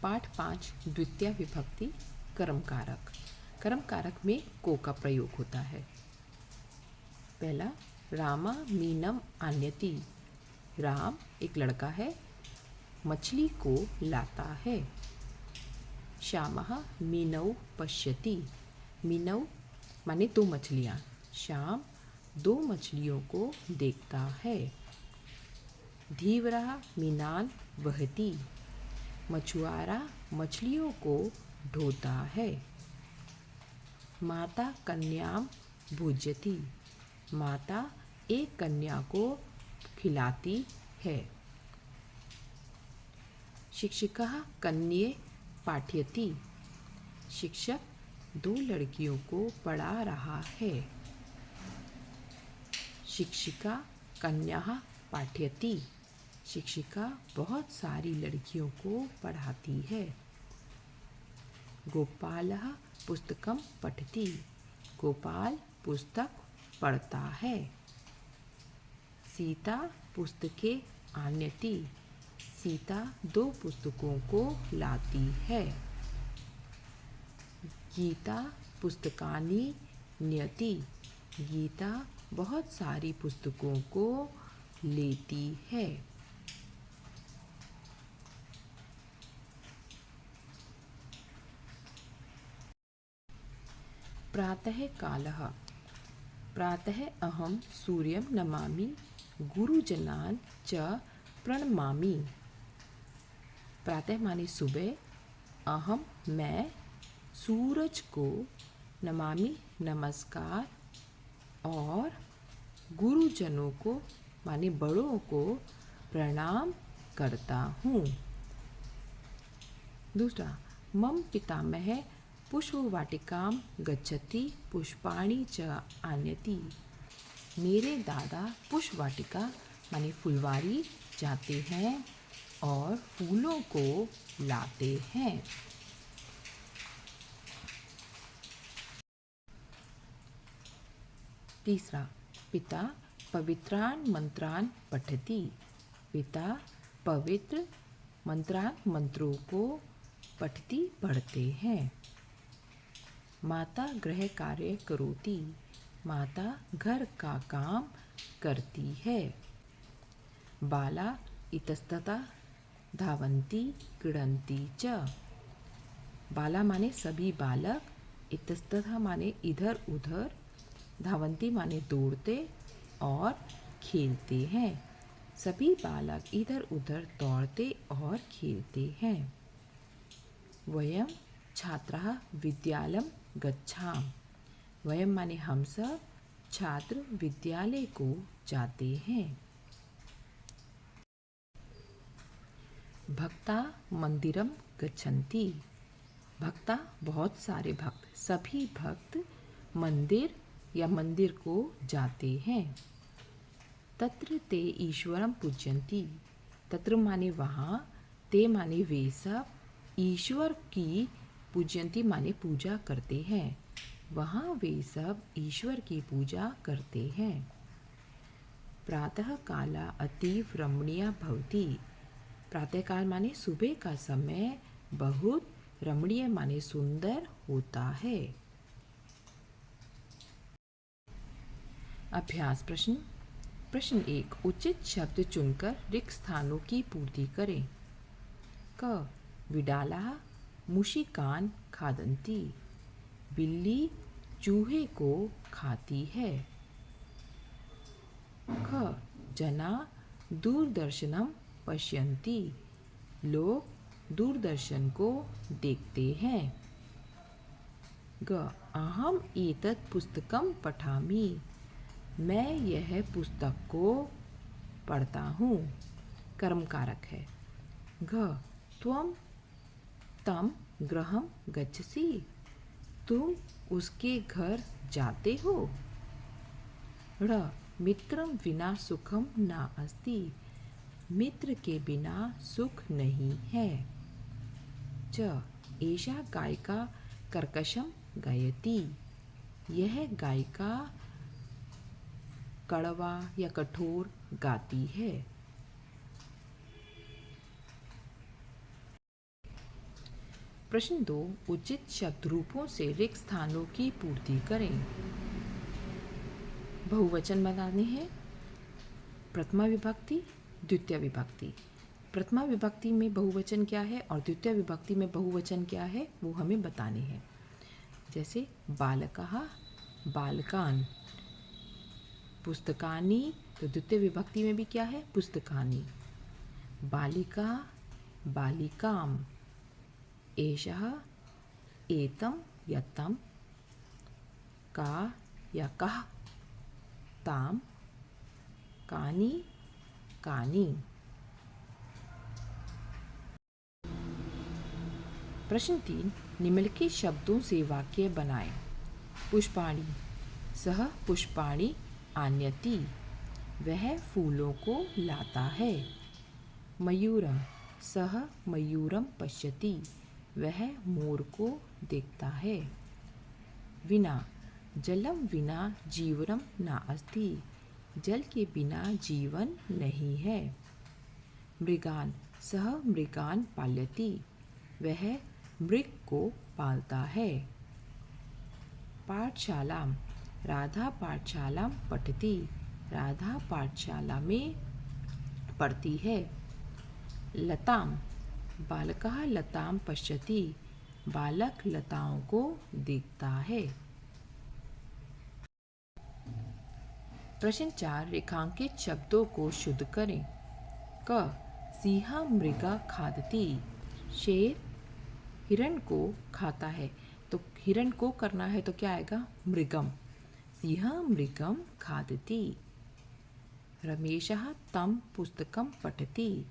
पाठ 5 द्वितीय विभक्ति कर्म कारक। कर्म कारक में को का प्रयोग होता है। पहला, रामा मीनम आन्यति। राम एक लड़का है, मछली को लाता है। श्यामः मीनौ पश्यति। मीनौ माने दो मछलियाँ। श्याम दो मछलियों को देखता है। धीवरः मीनान् वहति। मछुआरा मछलियों को ढोता है। माता कन्यां भुज्यति। माता एक कन्या को खिलाती है। शिक्षकः कन्ये पाठयति। शिक्षक दो लड़कियों को पढ़ा रहा है। शिक्षिका कन्याः पाठयति। शिक्षिका बहुत सारी लड़कियों को पढ़ाती है। गोपालः पुस्तकं पठति। गोपाल पुस्तक पढ़ता है। सीता पुस्तके आन्यति। सीता दो पुस्तकों को लाती है। गीता पुस्तकानि न्यति। गीता बहुत सारी पुस्तकों को लेती है। प्रातः कालः। प्रातः अहं सूर्यं नमामि, गुरुजनान् च प्रणमामि। प्रातः माने सुबह, अहम मैं, सूरज को, नमामि नमस्कार, और गुरुजनों को माने बड़ों को प्रणाम करता हूँ। दूसरा, मम पितामह पुष्पवाटिकां गच्छति, पुष्पाणि च आनयति। मेरे दादा पुष्पवाटिका माने फुलवारी जाते हैं और फूलों को लाते हैं। तीसरा, पिता पवित्रान् मंत्रान् पठति। पिता पवित्र मंत्रों को पठति पढ़ते हैं। माता गृह कार्य करोति। माता घर का काम करती है। बाला इतस्ततः धावन्ति क्रीडन्ति च। बाला माने सभी बालक, इतस्ततः माने इधर उधर, धावन्ति माने दौड़ते और खेलते हैं। सभी बालक इधर उधर दौड़ते और खेलते हैं। वयं छात्राः विद्यालयं गच्छाम। वयं माने हम सब छात्र विद्यालय को जाते हैं। भक्ता मंदिरम गच्छन्ति। भक्ता बहुत सारे भक्त, सभी भक्त मंदिर या मंदिर को जाते हैं। तत्र ते ईश्वरं पूजयन्ति। तत्र माने वहाँ, ते माने वे सब, ईश्वर की पूजयन्ति माने पूजा करते हैं। वहाँ वे सब ईश्वर की पूजा करते हैं। प्रातः काला अतीव रमणीय भवति। प्रातःकाल माने सुबह का समय बहुत रमणीय माने सुंदर होता है। अभ्यास प्रश्न। प्रश्न 1, उचित शब्द चुनकर रिक्त स्थानों की पूर्ति करें। क, विडालाः मूषिकान् खादन्ति। बिल्ली चूहे को खाती है। ख, जना दूरदर्शनं पश्यन्ति। लोग दूरदर्शन को देखते हैं। ग, अहम एतत् पुस्तकं पठामि। मैं यह पुस्तक को पढ़ता हूँ। कर्म कारक है। घ, त्वं तं गृहं गच्छसि। तुम उसके घर जाते हो। ण, मित्रं विना सुखम न अस्ति। मित्र के बिना सुख नहीं है। च, एषा गायिका कर्कशं गायति। यह गायिका कड़वा या कठोर गाती है। प्रश्न 2, उचित शब्द रूपों से रिक्त स्थानों की पूर्ति करें। बहुवचन बनाने हैं। प्रथमा विभक्ति, द्वितीय विभक्ति। प्रथमा विभक्ति में बहुवचन क्या है और द्वितीय विभक्ति में बहुवचन क्या है वो हमें बताने हैं। जैसे बालकः, बालकान। पुस्तकानि, तो द्वितीय विभक्ति में भी क्या है, पुस्तकानि। बालिका, बालिकाम। एषः, एतं या तं। का या कः, ताम। कानि, कानि। प्रश्न 3, निम्नलिखित शब्दों से वाक्य बनाएं। पुष्पाणि, सह पुष्पाणि आनयति, वह फूलों को लाता है। मयूरम, सह मयूरम पश्यति, वह मोर को देखता है। विना, जलम विना जीवनम नास्ति, जल के बिना जीवन नहीं है। मृगान, सह मृगान पाल्यति, वह मृग को पालता है। पाठशालाम, राधा पाठशालाम पठति, राधा पाठशाला में पढ़ती है। लताम, बालकः लताम पश्यति, बालक लताओं को देखता है। प्रश्न 4, रेखांकित शब्दों को शुद्ध करें। क, सिंह मृगा खादति, शेर हिरण को खाता है। तो हिरण को करना है तो क्या आएगा, मृगम। सिंह मृगम खादति। रमेशः तं पुस्तकं पठति,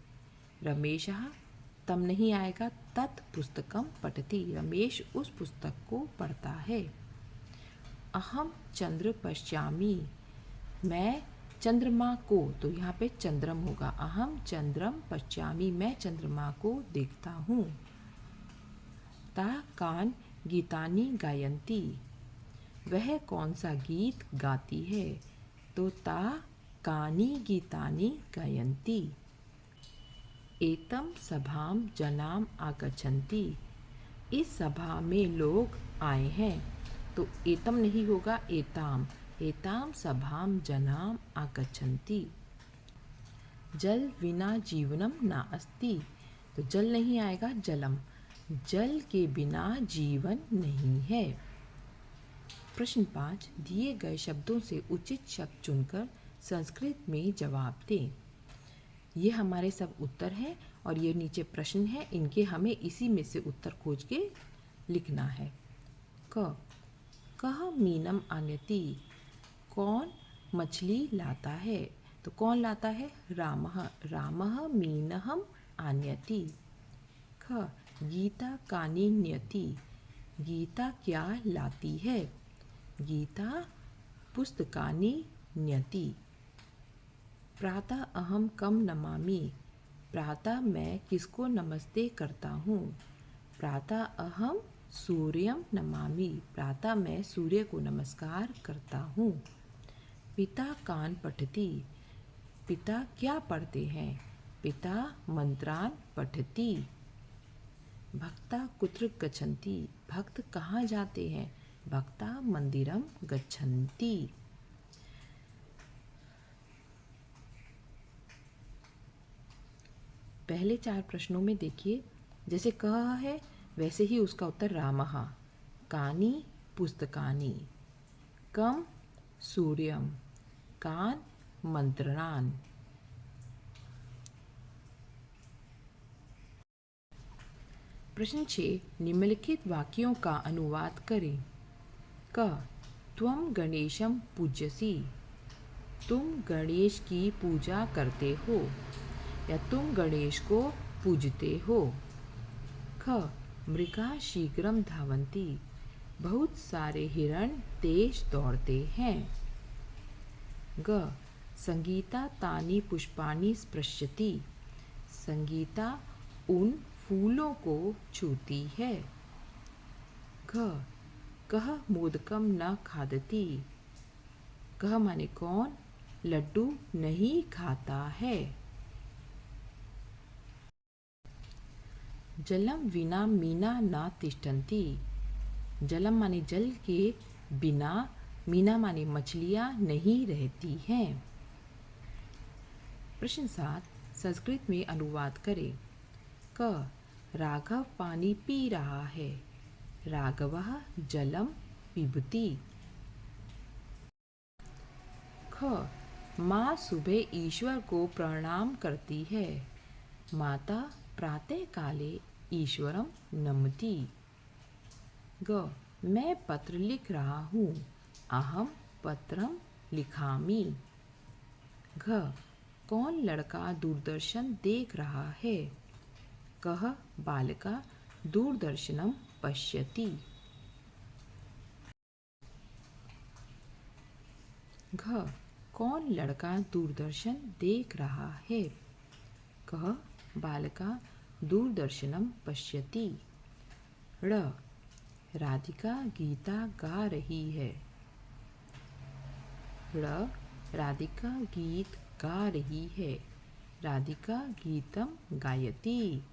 रमेशः तम नहीं आएगा, तत् पुस्तकं पठति, रमेश उस पुस्तक को पढ़ता है। अहम चंद्र पश्यामि, मैं चंद्रमा को, तो यहाँ पे चंद्रम होगा। अहम चंद्रम पश्यामि, मैं चंद्रमा को देखता हूँ। ता कान गीतानि गायन्ति, वह कौन सा गीत गाती है। तो ता कानि गीतानि गायन्ति। एतम सभाम जनाम आगच्छन्ति, इस सभा में लोग आए हैं। तो एतम नहीं होगा, एताम। एताम सभाम जनाम आगच्छन्ति। जल विना जीवनम नास्ति, तो जल नहीं आएगा, जलम। जल के बिना जीवन नहीं है। प्रश्न 5, दिए गए शब्दों से उचित शब्द चुनकर संस्कृत में जवाब दें। ये हमारे सब उत्तर हैं और ये नीचे प्रश्न है, इनके हमें इसी में से उत्तर खोज के लिखना है। क, कह मीनम आनयति, कौन मछली लाता है। तो कौन लाता है, रामः, रामः मीनहम आनयति। ख, गीता कानि न्यति, गीता क्या लाती है। गीता पुस्तकानि न्यति। प्रातः अहम कम नमामि, प्रातः मैं किसको नमस्ते करता हूँ। प्रातः अहम सूर्यम नमामि, प्रातः मैं सूर्य को नमस्कार करता हूँ। पिता कान पठति, पिता क्या पढ़ते हैं। पिता मंत्रान पठति। भक्ता कुत्र गच्छन्ति, भक्त कहाँ जाते हैं। भक्ता मंदिरम गच्छन्ति। पहले 4 प्रश्नों में देखिए, जैसे कहा है वैसे ही उसका उत्तर रामः। कानि पुस्तकानि। कम सूर्यम। कान मंत्रणान। प्रश्न 6, निम्नलिखित वाक्यों का अनुवाद करें। क, त्वं गणेशं पूज्यसि, तुम गणेश की पूजा करते हो या तुम गणेश को पूजते हो। ख, मृगा शीघ्रं धावन्ति, बहुत सारे हिरण तेज दौड़ते हैं। ग, संगीता तानि पुष्पाणि स्पृशति, संगीता उन फूलों को छूती है। घ, कह मोदकम न खादति, कह माने कौन लड्डू नहीं खाता है। जलम विना मीना न तिष्ठन्ति। जलम माने जल के बिना, मीना माने मछलियाँ नहीं रहती हैं। प्रश्न 7 संस्कृत में अनुवाद करें। क राघव पानी पी रहा है। राघवः जलम पिबति। ख माँ सुबह ईश्वर को प्रणाम करती है। माता प्रातः काले ईश्वरम नमति। ग मैं पत्र लिख रहा हूँ। अहम पत्रम लिखामि। घ कौन लड़का दूरदर्शन देख रहा है। कः बालका दूरदर्शनम पश्यति। घ कौन लड़का दूरदर्शन देख रहा है। कः बालका दूरदर्शनम पश्यति। ड़ राधिका गीता गा रही है। ड़ राधिका गीत गा रही है। राधिका गीतम गायति।